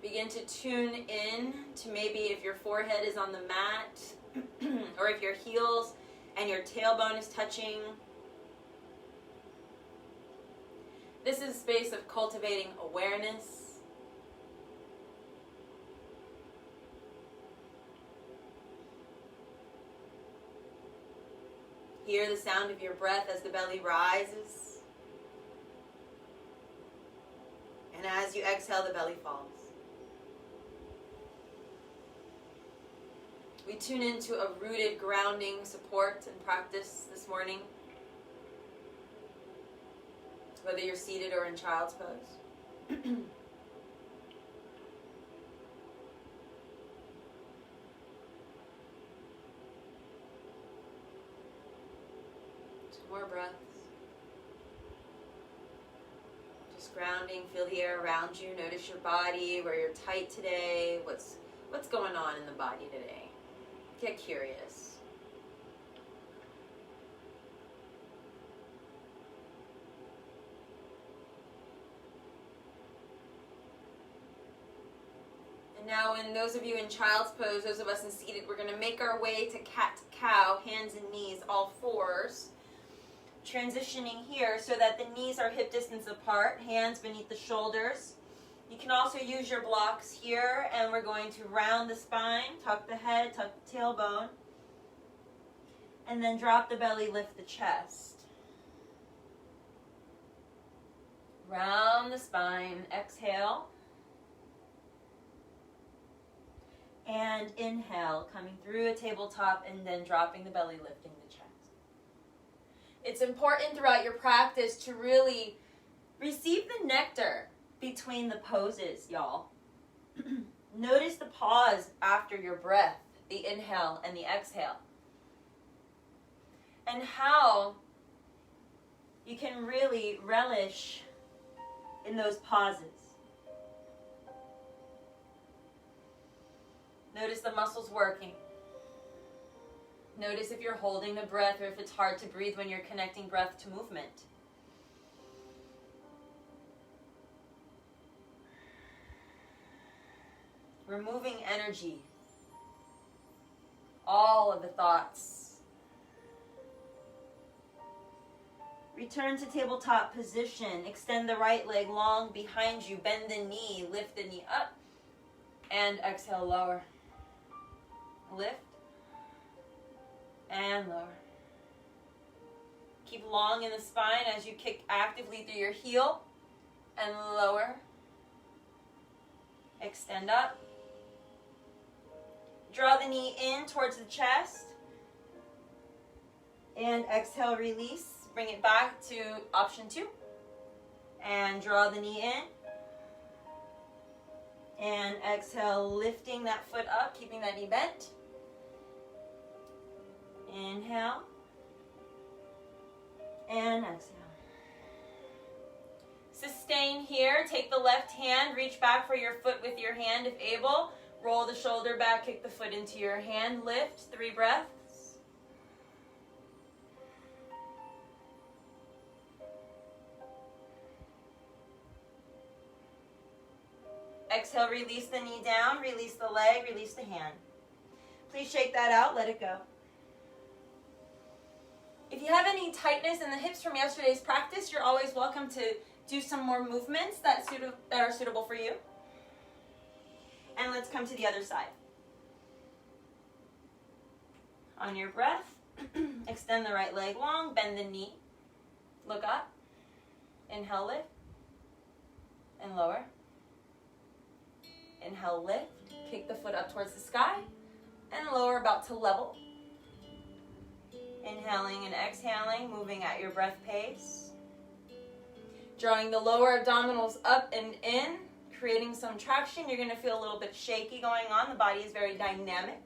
Begin to tune in to maybe if your forehead is on the mat or if your heels and your tailbone is touching. This is a space of cultivating awareness. Hear the sound of your breath as the belly rises. And as you exhale, the belly falls. We tune into a rooted grounding support and practice this morning. Whether you're seated or in child's pose. 2 more breaths. Just grounding, feel the air around you. Notice your body, where you're tight today. What's going on in the body today? Get curious. And now, in those of you in child's pose, those of us in seated, we're going to make our way to cat-cow, hands and knees, all fours. Transitioning here so that the knees are hip distance apart, hands beneath the shoulders. You can also use your blocks here, and we're going to round the spine, tuck the head, tuck the tailbone, and then drop the belly, lift the chest. Round the spine, exhale. And inhale, coming through a tabletop and then dropping the belly, lifting the chest. It's important throughout your practice to really receive the nectar between the poses, y'all. Notice the pause after your breath, the inhale and the exhale. And how you can really relish in those pauses. Notice the muscles working. Notice if you're holding the breath or if it's hard to breathe when you're connecting breath to movement. Removing energy. All of the thoughts. Return to tabletop position. Extend the right leg long behind you. Bend the knee. Lift the knee up. And exhale, lower. Lift. And lower. Keep long in the spine as you kick actively through your heel. And lower. Extend up. Draw the knee in towards the chest. And exhale, release. Bring it back to option 2. And draw the knee in. And exhale, lifting that foot up, keeping that knee bent. Inhale. And exhale. Sustain here. Take the left hand, reach back for your foot with your hand if able. Roll the shoulder back, kick the foot into your hand. Lift, 3 breaths. Exhale, release the knee down, release the leg, release the hand. Please shake that out, let it go. If you have any tightness in the hips from yesterday's practice, you're always welcome to do some more movements that are suitable for you. And let's come to the other side. On your breath, extend the right leg long, bend the knee, look up, inhale, lift, and lower. Inhale, lift, kick the foot up towards the sky, and lower about to level. Inhaling and exhaling, moving at your breath pace. Drawing the lower abdominals up and in, creating some traction. You're going to feel a little bit shaky going on. The body is very dynamic.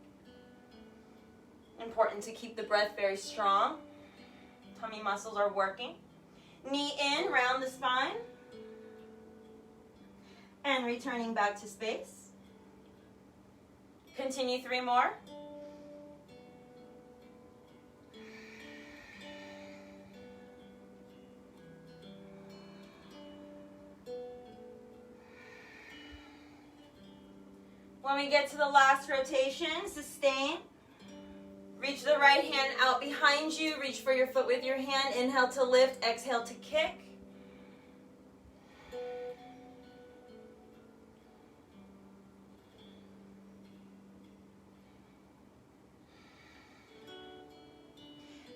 Important to keep the breath very strong. Tummy muscles are working. Knee in, round the spine. And returning back to space. Continue 3 more. When we get to the last rotation, sustain. Reach the right hand out behind you. Reach for your foot with your hand. Inhale to lift, exhale to kick.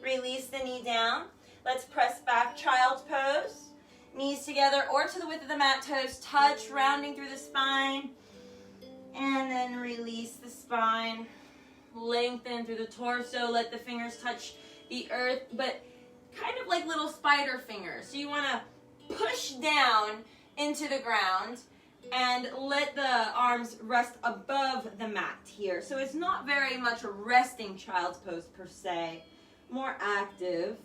Release the knee down. Let's press back, child's pose. Knees together or to the width of the mat, toes touch, rounding through the spine. And then release the spine. Lengthen through the torso. Let the fingers touch the earth, but kind of like little spider fingers. So you want to push down into the ground and let the arms rest above the mat here. So it's not very much a resting child's pose per se. More active.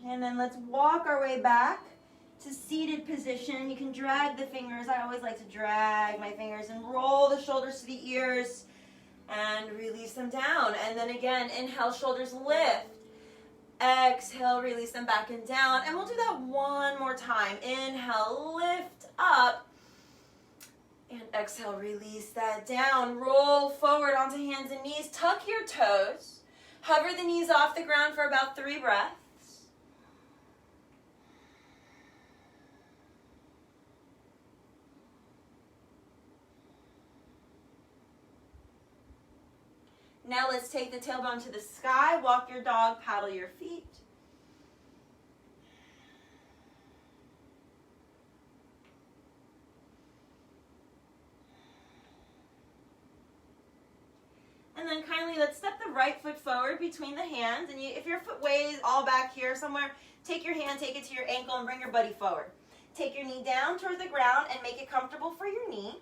And then let's walk our way back to seated position. You can drag the fingers. I always like to drag my fingers and roll the shoulders to the ears and release them down. And then again, inhale, shoulders lift. Exhale, release them back and down. And we'll do that one more time. Inhale, lift up. And exhale, release that down. Roll forward onto hands and knees. Tuck your toes. Hover the knees off the ground for about 3 breaths. Now let's take the tailbone to the sky. Walk your dog, paddle your feet. And then kindly let's step the right foot forward between the hands. And if your foot weighs all back here somewhere, take your hand, take it to your ankle and bring your buddy forward. Take your knee down towards the ground and make it comfortable for your knee.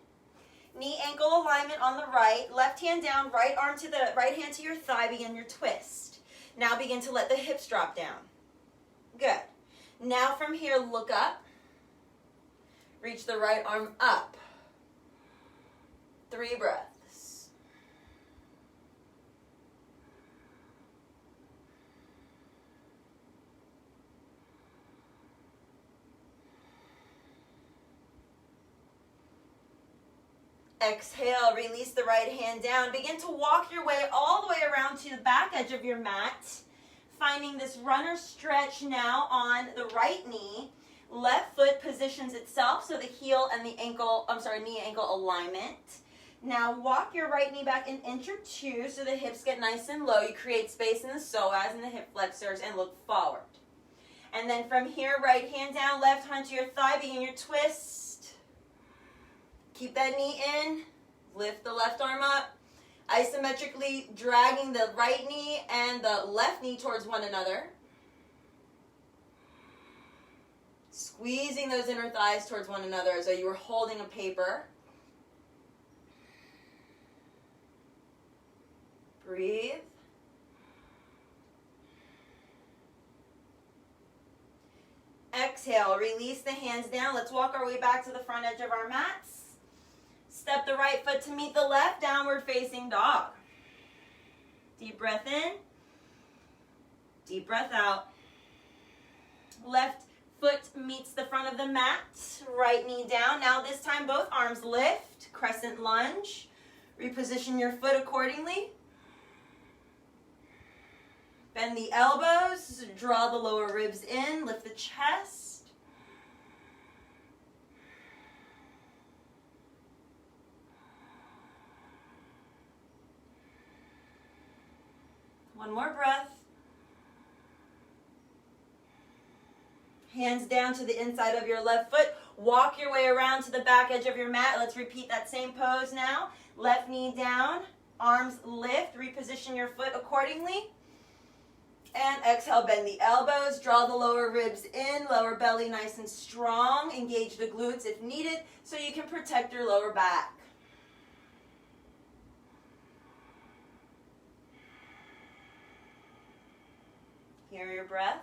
Knee ankle alignment on the right, left hand down, right arm to the right hand to your thigh, begin your twist. Now begin to let the hips drop down. Good. Now from here, look up. Reach the right arm up. 3 breaths. Exhale, release the right hand down. Begin to walk your way all the way around to the back edge of your mat. Finding this runner stretch now on the right knee. Left foot positions itself, so the heel and the knee ankle alignment. Now walk your right knee back an inch or 2 so the hips get nice and low. You create space in the psoas and the hip flexors and look forward. And then from here, right hand down, left hand to your thigh, begin your twist. Keep that knee in, lift the left arm up, isometrically dragging the right knee and the left knee towards one another. Squeezing those inner thighs towards one another as though you were holding a paper. Breathe. Exhale, release the hands down. Let's walk our way back to the front edge of our mats. Step the right foot to meet the left, downward facing dog. Deep breath in. Deep breath out. Left foot meets the front of the mat. Right knee down. Now this time both arms lift. Crescent lunge. Reposition your foot accordingly. Bend the elbows. Draw the lower ribs in. Lift the chest. One more breath. Hands down to the inside of your left foot. Walk your way around to the back edge of your mat. Let's repeat that same pose now. Left knee down, arms lift, reposition your foot accordingly. And exhale, bend the elbows, draw the lower ribs in, lower belly nice and strong. Engage the glutes if needed so you can protect your lower back. Hear your breath.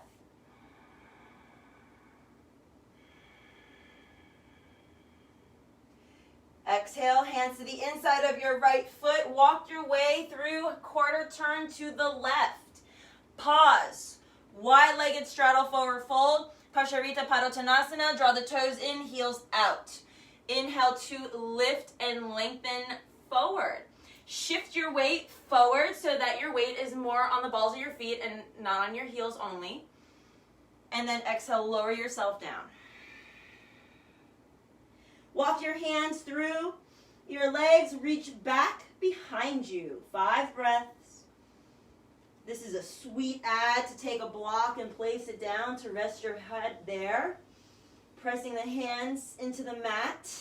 Exhale, hands to the inside of your right foot. Walk your way through quarter turn to the left. Pause. Wide-legged straddle forward fold. Pasharita Padottanasana. Draw the toes in, heels out. Inhale to lift and lengthen forward. Shift your weight forward so that your weight is more on the balls of your feet and not on your heels only. And then exhale, lower yourself down. Walk your hands through your legs, reach back behind you. 5 breaths. This is a sweet add to take a block and place it down to rest your head there. Pressing the hands into the mat,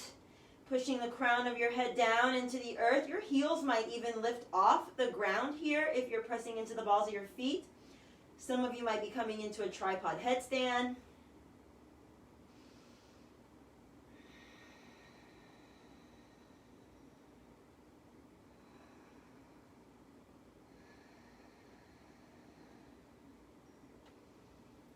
pushing the crown of your head down into the earth. Your heels might even lift off the ground here if you're pressing into the balls of your feet. Some of you might be coming into a tripod headstand.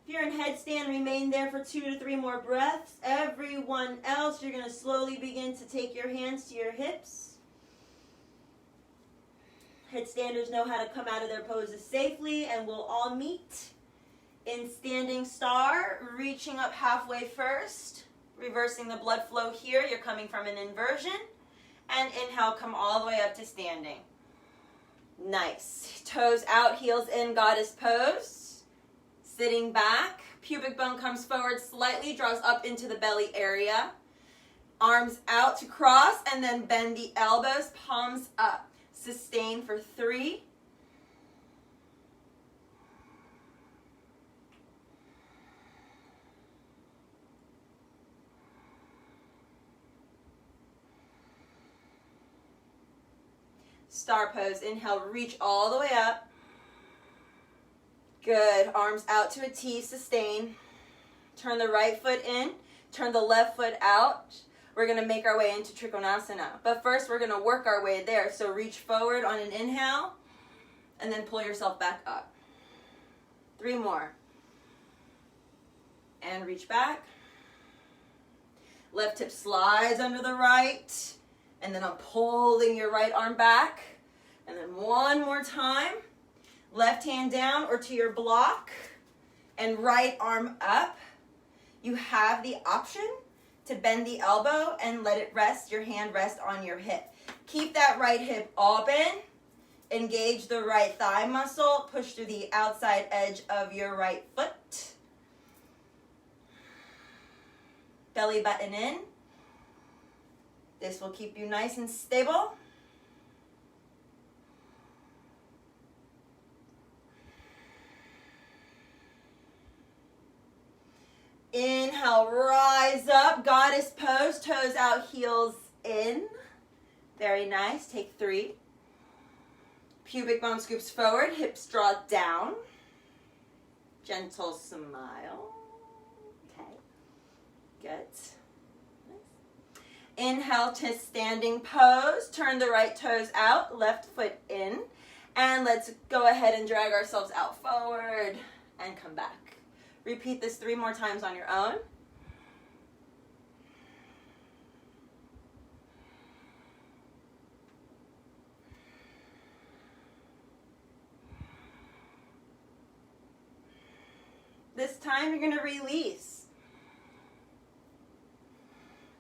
If you're in headstand, remain there for 2 to 3 more breaths. Everyone else, you're going to slowly begin to take your hands to your hips. Headstanders know how to come out of their poses safely, and we'll all meet in standing star, reaching up halfway first, reversing the blood flow here. You're coming from an inversion, and inhale, come all the way up to standing. Nice. Toes out, heels in, goddess pose. Sitting back, pubic bone comes forward slightly, draws up into the belly area. Arms out to cross, and then bend the elbows, palms up. Sustain for 3. Star pose. Inhale, reach all the way up. Good. Arms out to a T. Sustain. Turn the right foot in. Turn the left foot out. We're going to make our way into Trikonasana. But first, we're going to work our way there. So reach forward on an inhale, and then pull yourself back up. 3 more. And reach back. Left hip slides under the right. And then I'm pulling your right arm back. And then one more time. Left hand down or to your block. And right arm up. You have the option to bend the elbow and let it rest, your hand rest on your hip. Keep that right hip open. Engage the right thigh muscle. Push through the outside edge of your right foot. Belly button in. This will keep you nice and stable. Inhale, rise up, goddess pose, toes out, heels in. Very nice, take 3. Pubic bone scoops forward, hips draw down. Gentle smile. Okay, good. Nice. Inhale to standing pose, turn the right toes out, left foot in. And let's go ahead and drag ourselves out forward and come back. Repeat this 3 more times on your own. This time you're going to release.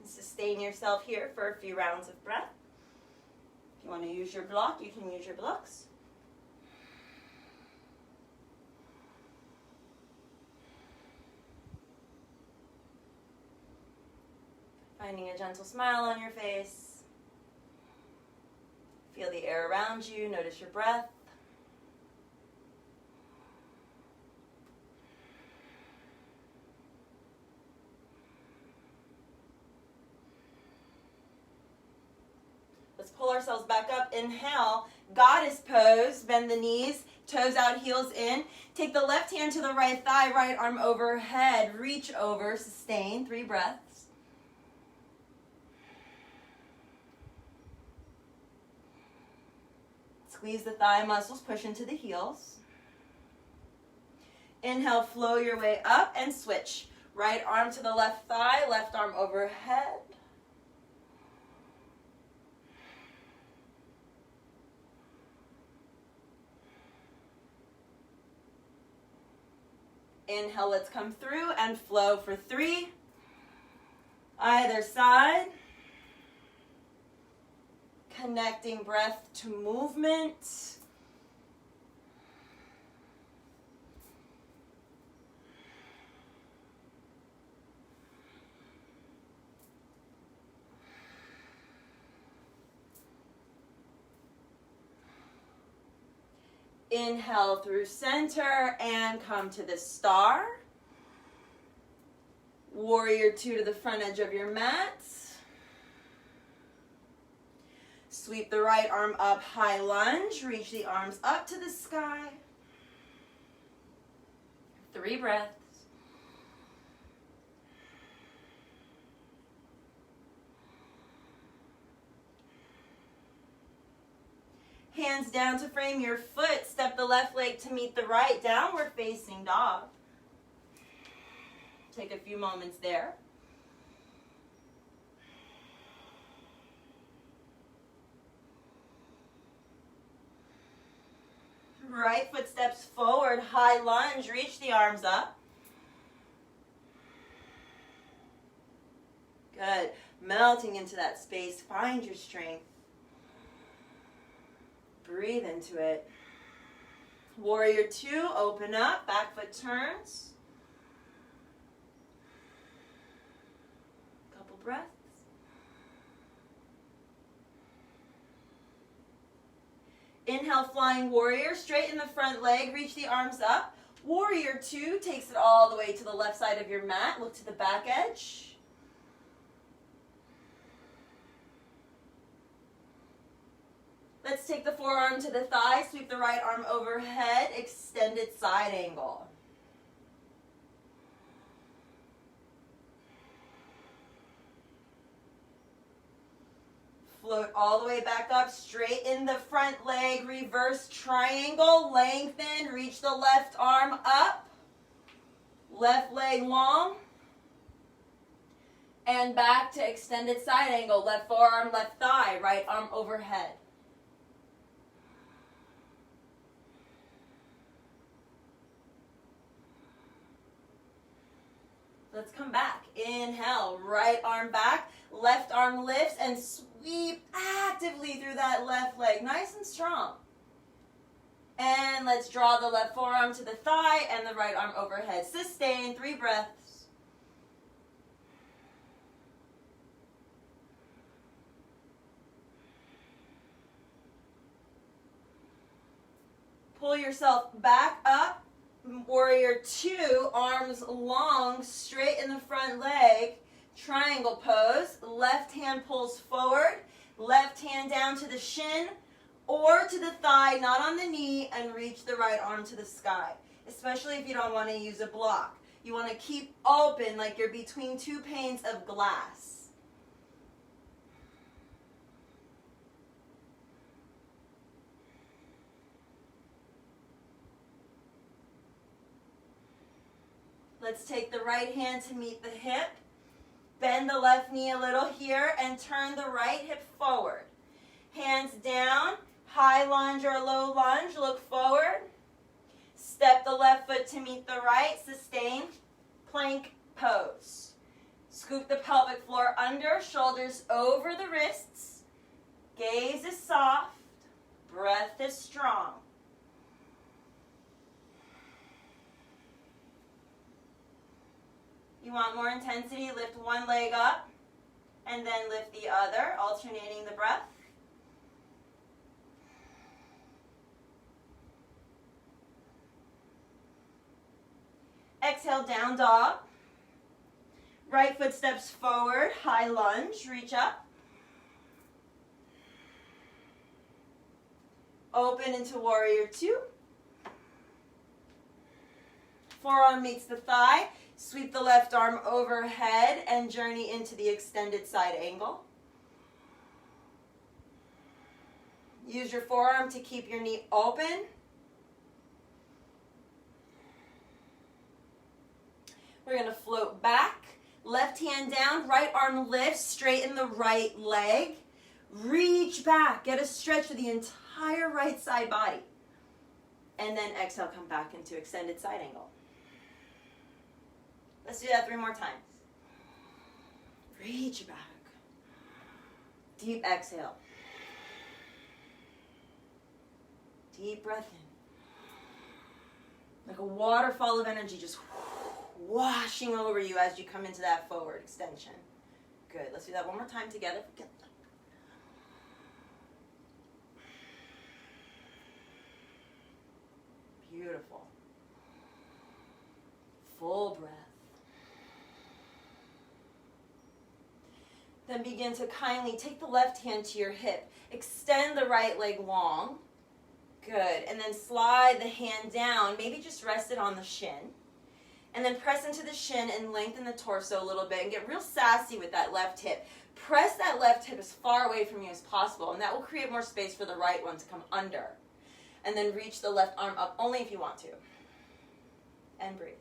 Sustain yourself here for a few rounds of breath. If you want to use your block, you can use your blocks. Finding a gentle smile on your face. Feel the air around you. Notice your breath. Let's pull ourselves back up. Inhale, goddess pose. Bend the knees, toes out, heels in. Take the left hand to the right thigh, right arm overhead. Reach over, sustain. 3 breaths. Squeeze the thigh muscles, push into the heels. Inhale, flow your way up and switch. Right arm to the left thigh, left arm overhead. Inhale, let's come through and flow for 3. Either side. Connecting breath to movement. Inhale through center and come to the star. Warrior 2 to the front edge of your mat. Sweep the right arm up, high lunge. Reach the arms up to the sky. 3 breaths. Hands down to frame your foot. Step the left leg to meet the right. Downward facing dog. Take a few moments there. Right foot steps forward, high lunge, reach the arms up. Good. Melting into that space, find your strength. Breathe into it. Warrior 2, open up, back foot turns. Couple breaths. Inhale, flying warrior, straighten the front leg, reach the arms up. Warrior 2 takes it all the way to the left side of your mat. Look to the back edge. Let's take the forearm to the thigh, sweep the right arm overhead, extended side angle. Float all the way back up, straighten the front leg, reverse triangle, lengthen, reach the left arm up, left leg long, and back to extended side angle, left forearm, left thigh, right arm overhead. Let's come back. Inhale, right arm back, left arm lifts, and sweep actively through that left leg, nice and strong. And let's draw the left forearm to the thigh and the right arm overhead. Sustain, 3 breaths. Pull yourself back up. Warrior 2, arms long, straighten the front leg, triangle pose. Left hand pulls forward, left hand down to the shin or to the thigh, not on the knee, and reach the right arm to the sky, especially if you don't want to use a block. You want to keep open like you're between 2 panes of glass. Let's take the right hand to meet the hip. Bend the left knee a little here and turn the right hip forward. Hands down, high lunge or low lunge, look forward. Step the left foot to meet the right, sustain, plank pose. Scoop the pelvic floor under, shoulders over the wrists. Gaze is soft, breath is strong. You want more intensity, lift one leg up and then lift the other, alternating the breath. Exhale, down dog. Right foot steps forward, high lunge, reach up. Open into warrior 2. Forearm meets the thigh. Sweep the left arm overhead and journey into the extended side angle. Use your forearm to keep your knee open. We're going to float back. Left hand down, right arm lifts, straighten the right leg. Reach back, get a stretch for the entire right side body. And then exhale, come back into extended side angle. Let's do that 3 more times. Reach back. Deep exhale. Deep breath in. Like a waterfall of energy just washing over you as you come into that forward extension. Good. Let's do that one more time together. Beautiful. Full breath. Then begin to kindly take the left hand to your hip. Extend the right leg long. Good. And then slide the hand down. Maybe just rest it on the shin. And then press into the shin and lengthen the torso a little bit and get real sassy with that left hip. Press that left hip as far away from you as possible, and that will create more space for the right one to come under. And then reach the left arm up only if you want to. And breathe.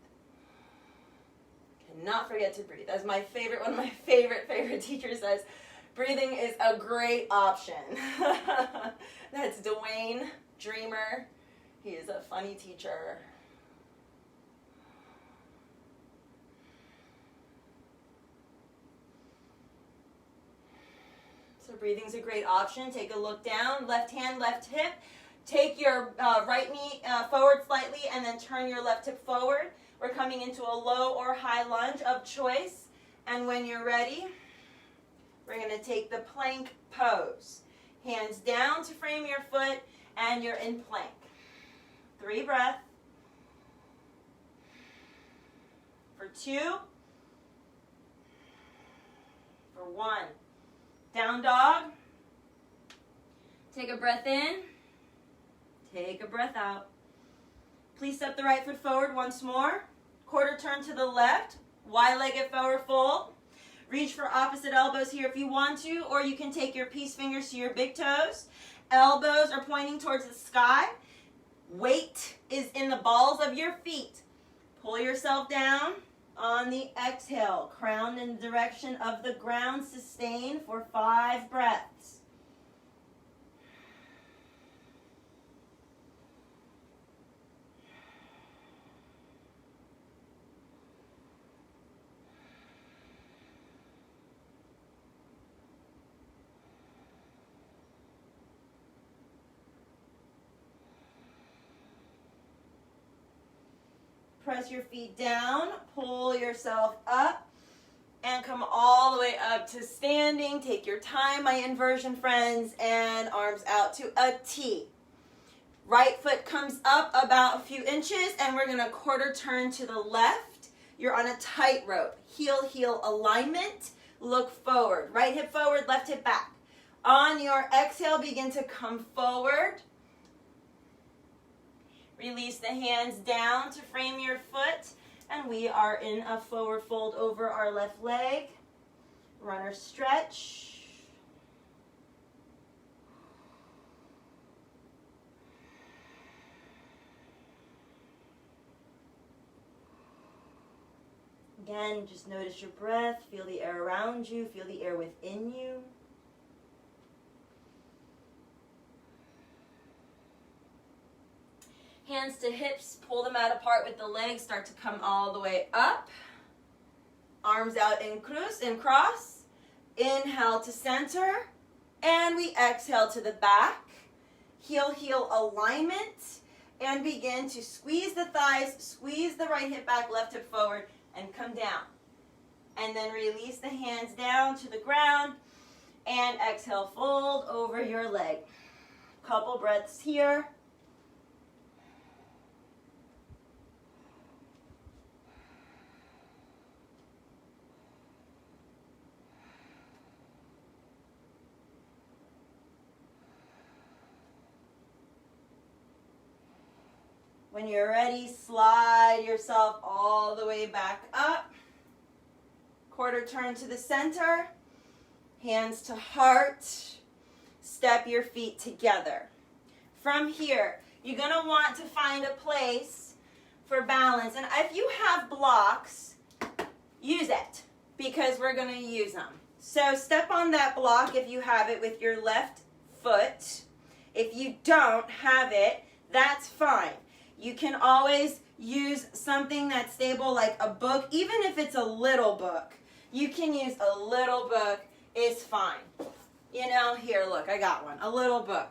Cannot forget to breathe. As my favorite, one of my favorite teachers says, breathing is a great option. That's Dwayne Dreamer. He is a funny teacher. So breathing's a great option. Take a look down, left hand, left hip. Take your right knee forward slightly and then turn your left hip forward. We're coming into a low or high lunge of choice. And when you're ready, we're going to take the plank pose. Hands down to frame your foot and you're in plank. 3 breaths. For 2. For 1. Down dog. Take a breath in. Take a breath out. Please step the right foot forward once more. Quarter turn to the left. Wide-legged forward fold. Reach for opposite elbows here if you want to, or you can take your peace fingers to your big toes. Elbows are pointing towards the sky. Weight is in the balls of your feet. Pull yourself down. On the exhale, crown in the direction of the ground, sustain for 5 breaths. Press your feet down, pull yourself up, and come all the way up to standing. Take your time, my inversion friends, and arms out to a T. Right foot comes up about a few inches, and we're going to quarter turn to the left. You're on a tightrope. Heel alignment. Look forward. Right hip forward, left hip back. On your exhale, begin to come forward. Release the hands down to frame your foot, and we are in a forward fold over our left leg. Runner stretch. Again, just notice your breath. Feel the air around you. Feel the air within you. Hands to hips, pull them out apart with the legs, start to come all the way up. Arms out in cruz, in cross. Inhale to center, and we exhale to the back. Heel alignment, and begin to squeeze the thighs, squeeze the right hip back, left hip forward, and come down. And then release the hands down to the ground, and exhale, fold over your leg. Couple breaths here. When you're ready, slide yourself all the way back up. Quarter turn to the center. Hands to heart. Step your feet together. From here, you're going to want to find a place for balance. And if you have blocks, use it, because we're going to use them. So step on that block if you have it with your left foot. If you don't have it, that's fine. You can always use something that's stable like a book, even if it's a little book. You can use a little book, it's fine. You know, here, look, I got one, a little book.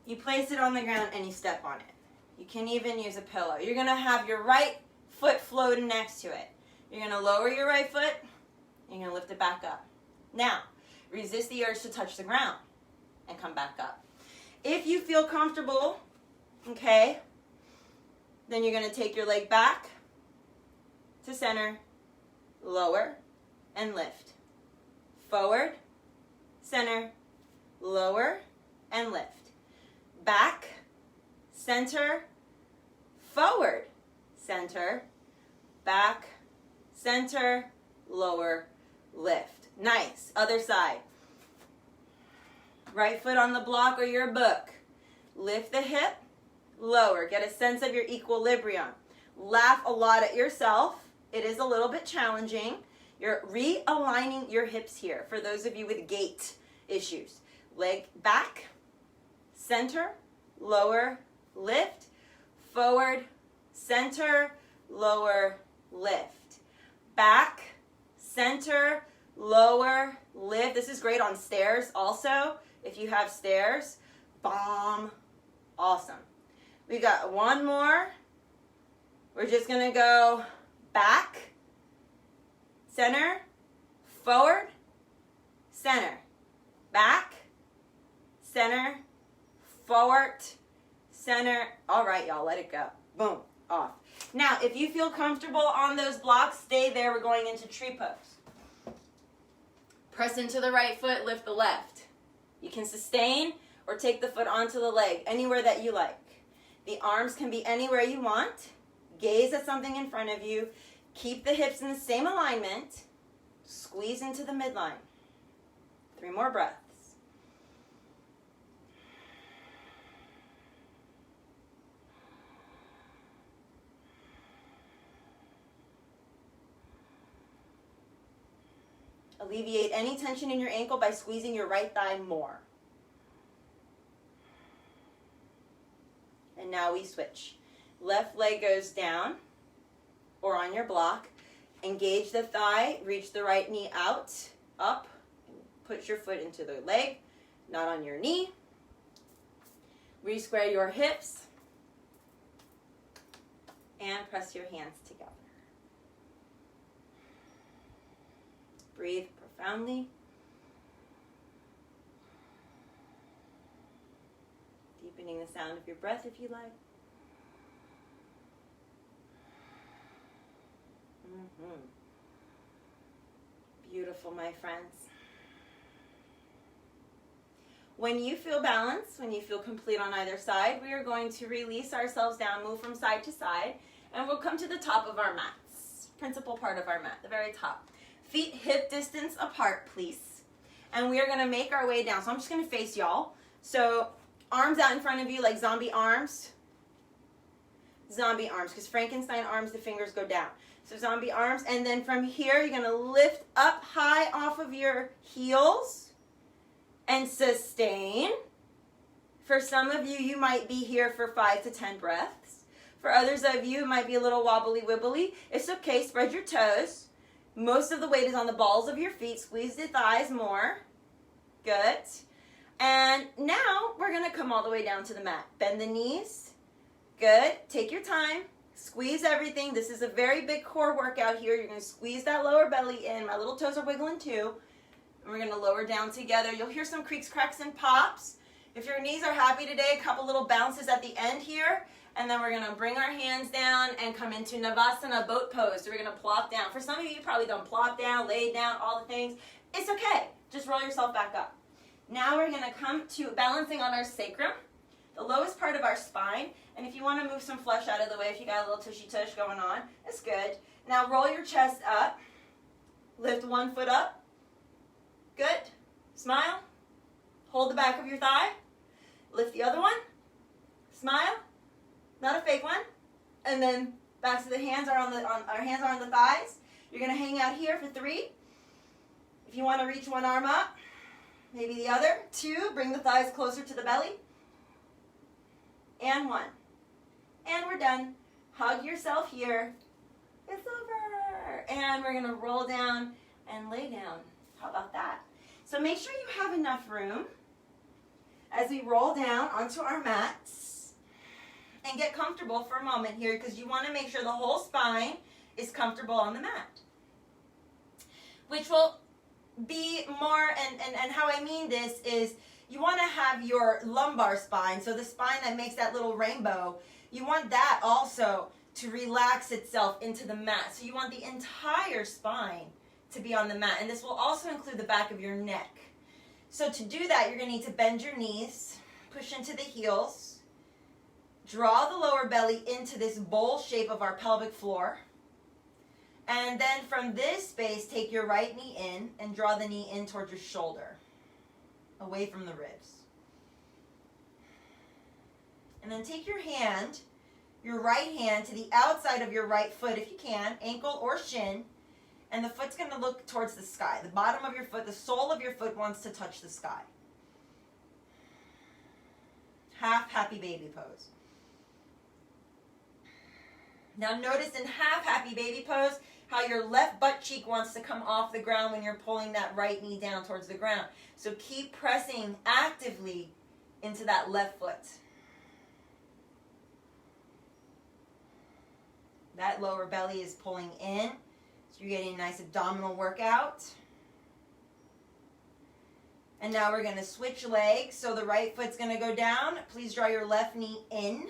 You place it on the ground and you step on it. You can even use a pillow. You're gonna have your right foot floating next to it. You're gonna lower your right foot, you're gonna lift it back up. Now, resist the urge to touch the ground and come back up. If you feel comfortable, okay, then you're gonna take your leg back to center, lower, and lift. Forward, center, lower, and lift. Back, center, forward, center, back, center, lower, lift. Nice. Other side. Right foot on the block or your book. Lift the hip, lower. Get a sense of your equilibrium. Laugh a lot at yourself. It is a little bit challenging. You're realigning your hips here for those of you with gait issues. Leg back, center, lower, lift, forward, center, lower, lift. Back, center, lower, lift. This is great on stairs also. If you have stairs, bomb, awesome. We got one more. We're just gonna go back, center, forward, center, back, center, forward, center. All right, y'all, let it go. Boom, off. Now, if you feel comfortable on those blocks, stay there. We're going into tree pose. Press into the right foot, lift the left. You can sustain or take the foot onto the leg, anywhere that you like. The arms can be anywhere you want. Gaze at something in front of you. Keep the hips in the same alignment. Squeeze into the midline. 3 more breaths. Alleviate any tension in your ankle by squeezing your right thigh more. And now we switch. Left leg goes down or on your block. Engage the thigh, reach the right knee out, up, put your foot into the leg, not on your knee. Re-square your hips and press your hands together. Breathe profoundly. Deepening the sound of your breath if you like. Beautiful, my friends. When you feel balanced, when you feel complete on either side, we are going to release ourselves down, move from side to side, and we'll come to the top of our mats. Principal part of our mat, the very top. Feet hip distance apart, please. And we are going to make our way down. So I'm just going to face y'all. So arms out in front of you like zombie arms. Zombie arms, because Frankenstein arms, the fingers go down. So zombie arms, and then from here, you're going to lift up high off of your heels and sustain. For some of you, you might be here for 5 to 10 breaths. For others of you, it might be a little wobbly wibbly. It's okay, spread your toes. Most of the weight is on the balls of your feet. Squeeze the thighs more. Good. And now we're going to come all the way down to the mat. Bend the knees. Good. Take your time. Squeeze everything. This is a very big core workout here. You're going to squeeze that lower belly in. My little toes are wiggling too. And we're going to lower down together. You'll hear some creaks, cracks, and pops. If your knees are happy today, a couple little bounces at the end here. And then we're going to bring our hands down and come into Navasana boat pose. So we're going to plop down. For some of you, you probably don't plop down, lay down, all the things. It's okay. Just roll yourself back up. Now we're going to come to balancing on our sacrum, the lowest part of our spine. And if you want to move some flesh out of the way, if you got a little tushy-tush going on, it's good. Now roll your chest up. Lift one foot up. Good. Smile. Hold the back of your thigh. Lift the other one. Smile. Not a fake one. And then back to the hands are on our hands are on the thighs. You're going to hang out here for 3. If you want to reach one arm up, maybe the other. 2, bring the thighs closer to the belly. And 1. And we're done. Hug yourself here. It's over. And we're gonna roll down and lay down. How about that? So make sure you have enough room as we roll down onto our mats and get comfortable for a moment here, because you want to make sure the whole spine is comfortable on the mat. Which will be more, and how I mean this is, you want to have your lumbar spine, so the spine that makes that little rainbow, you want that also to relax itself into the mat. So you want the entire spine to be on the mat, and this will also include the back of your neck. So to do that, you're going to need to bend your knees, push into the heels, draw the lower belly into this bowl shape of our pelvic floor, and then from this space, take your right knee in and draw the knee in towards your shoulder, away from the ribs. And then take your hand, your right hand, to the outside of your right foot if you can, ankle or shin, and the foot's going to look towards the sky. The bottom of your foot, the sole of your foot wants to touch the sky. Half happy baby pose. Now notice in half happy baby pose how your left butt cheek wants to come off the ground when you're pulling that right knee down towards the ground. So keep pressing actively into that left foot. That lower belly is pulling in. So you're getting a nice abdominal workout. And now we're going to switch legs. So the right foot's going to go down. Please draw your left knee in,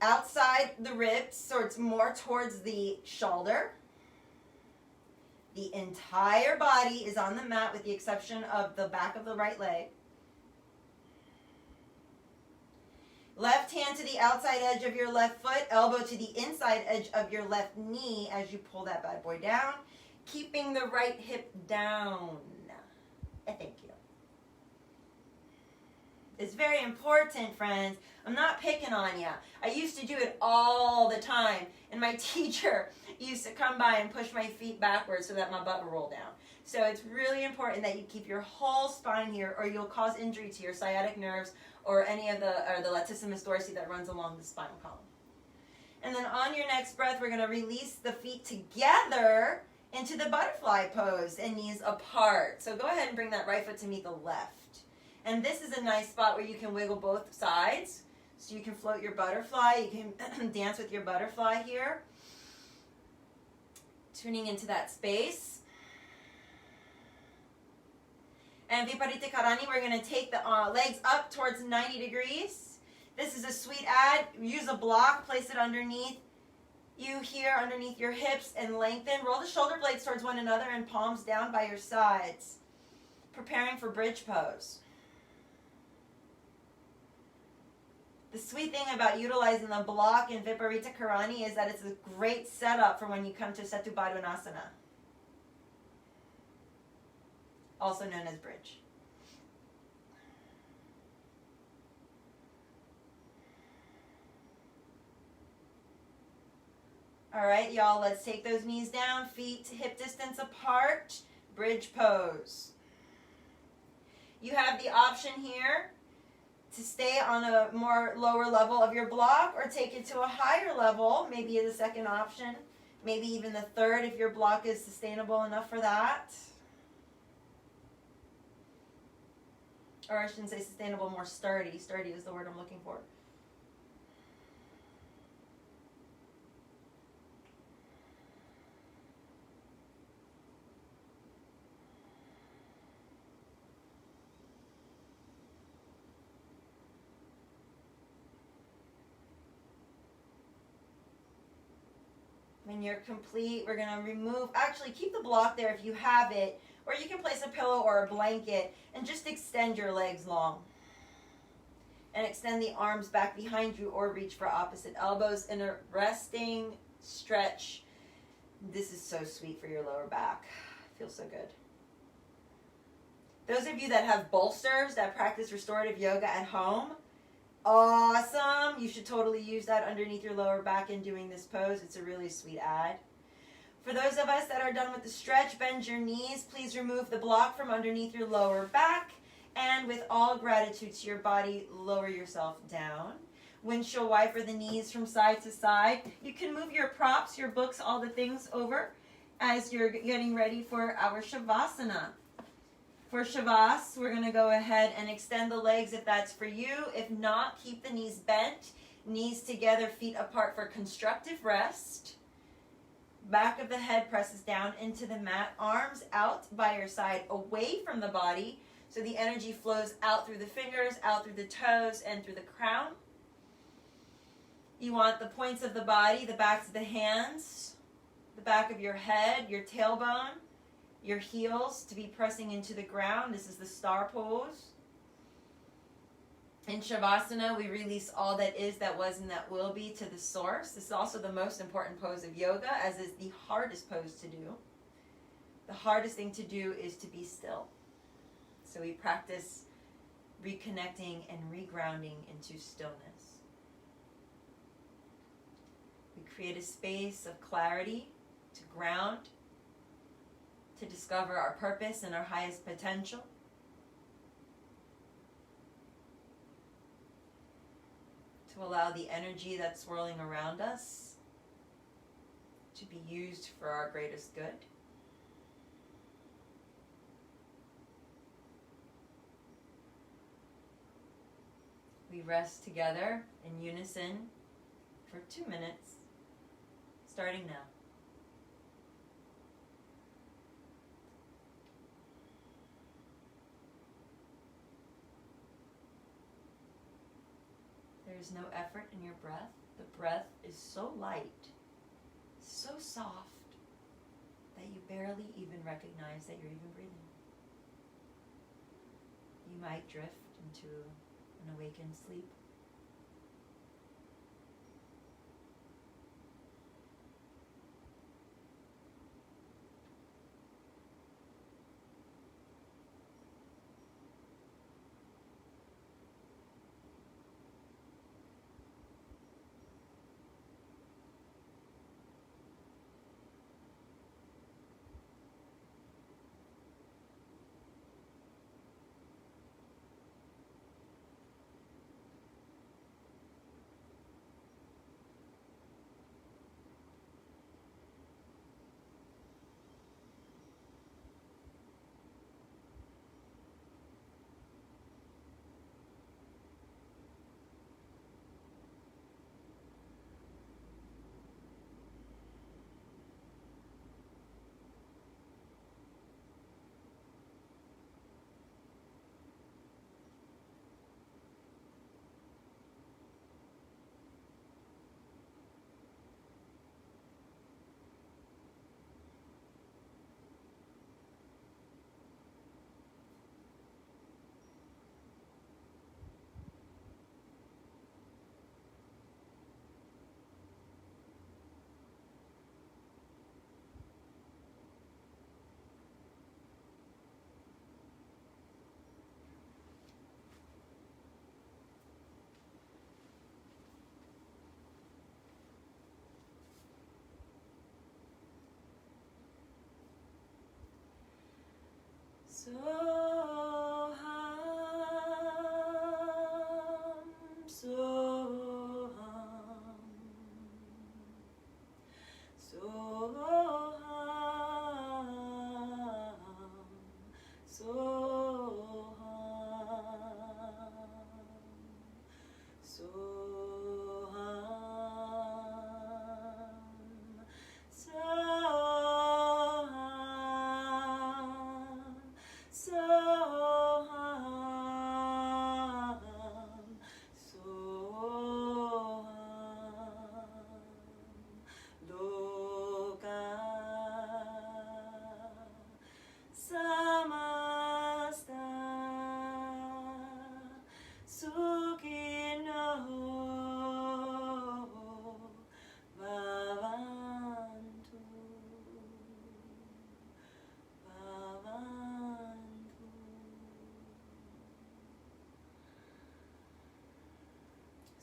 outside the ribs, so it's more towards the shoulder. The entire body is on the mat with the exception of the back of the right leg. Left hand to the outside edge of your left foot, elbow to the inside edge of your left knee as you pull that bad boy down, keeping the right hip down. Thank you. It's very important, friends. I'm not picking on you. I used to do it all the time, and my teacher used to come by and push my feet backwards so that my butt would roll down. So it's really important that you keep your whole spine here, or you'll cause injury to your sciatic nerves or any of the latissimus dorsi that runs along the spinal column. And then on your next breath, we're going to release the feet together into the butterfly pose and knees apart. So go ahead and bring that right foot to meet the left. And this is a nice spot where you can wiggle both sides. So you can float your butterfly. You can dance with your butterfly here. Tuning into that space. And Viparita Karani, we're going to take the legs up towards 90 degrees. This is a sweet add. Use a block, place it underneath you here, underneath your hips, and lengthen. Roll the shoulder blades towards one another and palms down by your sides. Preparing for bridge pose. The sweet thing about utilizing the block in Viparita Karani is that it's a great setup for when you come to Setu Padonasana, also known as bridge. All right, y'all, let's take those knees down, feet hip distance apart, bridge pose. You have the option here to stay on a more lower level of your block or take it to a higher level, maybe as a second option, maybe even the third if your block is sustainable enough for that. Or I shouldn't say sustainable, more sturdy. Sturdy is the word I'm looking for. When you're complete, we're going to remove, actually keep the block there if you have it, or you can place a pillow or a blanket and just extend your legs long. And extend the arms back behind you or reach for opposite elbows in a resting stretch. This is so sweet for your lower back. Feels so good. Those of you that have bolsters that practice restorative yoga at home, awesome. You should totally use that underneath your lower back in doing this pose. It's a really sweet add. For those of us that are done with the stretch, bend your knees. Please remove the block from underneath your lower back. And with all gratitude to your body, lower yourself down. Windshield wiper the knees from side to side. You can move your props, your books, all the things over as you're getting ready for our Shavasana. For Shavas, we're going to go ahead and extend the legs if that's for you. If not, keep the knees bent, knees together, feet apart for constructive rest. Back of the head presses down into the mat, arms out by your side, away from the body, so the energy flows out through the fingers, out through the toes, and through the crown. You want the points of the body, the backs of the hands, the back of your head, your tailbone, your heels to be pressing into the ground. This is the star pose. In Shavasana, we release all that is, that was, and that will be to the source. This is also the most important pose of yoga, as is the hardest pose to do. The hardest thing to do is to be still. So we practice reconnecting and regrounding into stillness. We create a space of clarity to ground, to discover our purpose and our highest potential. To allow the energy that's swirling around us to be used for our greatest good. We rest together in unison for 2 minutes, starting now. There is no effort in your breath. The breath is so light, so soft, that you barely even recognize that you're even breathing. You might drift into an awakened sleep.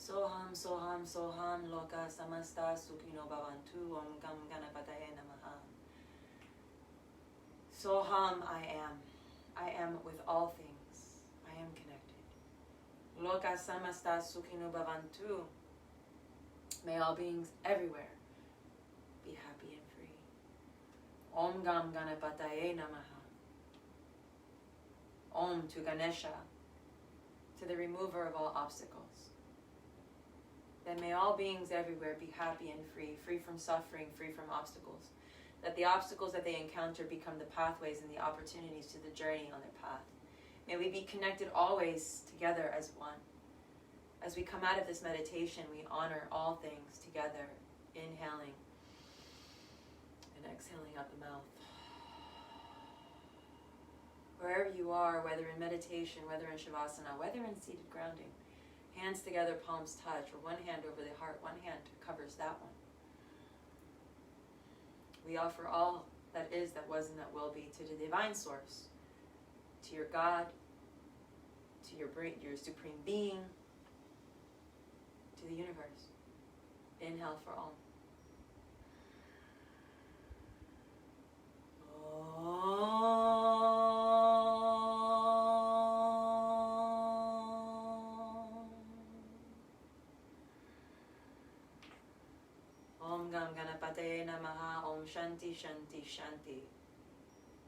Soham, Soham, Soham, Loka, Samasta, Sukhino Bhavantu, Om Gam Ganapataye Namaha. Soham, I am. I am with all things. I am connected. loka samasta sukhino bhavantu. May all beings everywhere be happy and free. Om Gam Ganapataye Namaha. Om to Ganesha, to the remover of all obstacles. That may all beings everywhere be happy and free, free from suffering, free from obstacles. That the obstacles that they encounter become the pathways and the opportunities to the journey on their path. May we be connected always together as one. As we come out of this meditation, we honor all things together, inhaling and exhaling out the mouth. Wherever you are, whether in meditation, whether in Shavasana, whether in seated grounding, hands together, palms touch, or one hand over the heart, one hand covers that one. We offer all that is, that was, and that will be to the divine source, to your God, to your supreme being, to the universe. Inhale for all. Om Gam Ganapataye Namaha. Om Shanti Shanti Shanti.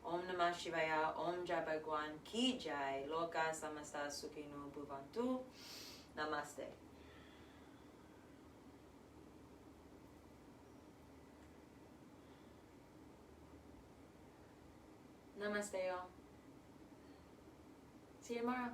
Om Namah Shivaya. Om Jai Bhagwan Ki Jai. Loka Samasta Sukhino Bhuvantu. Namaste. Namaste, y'all. See you tomorrow.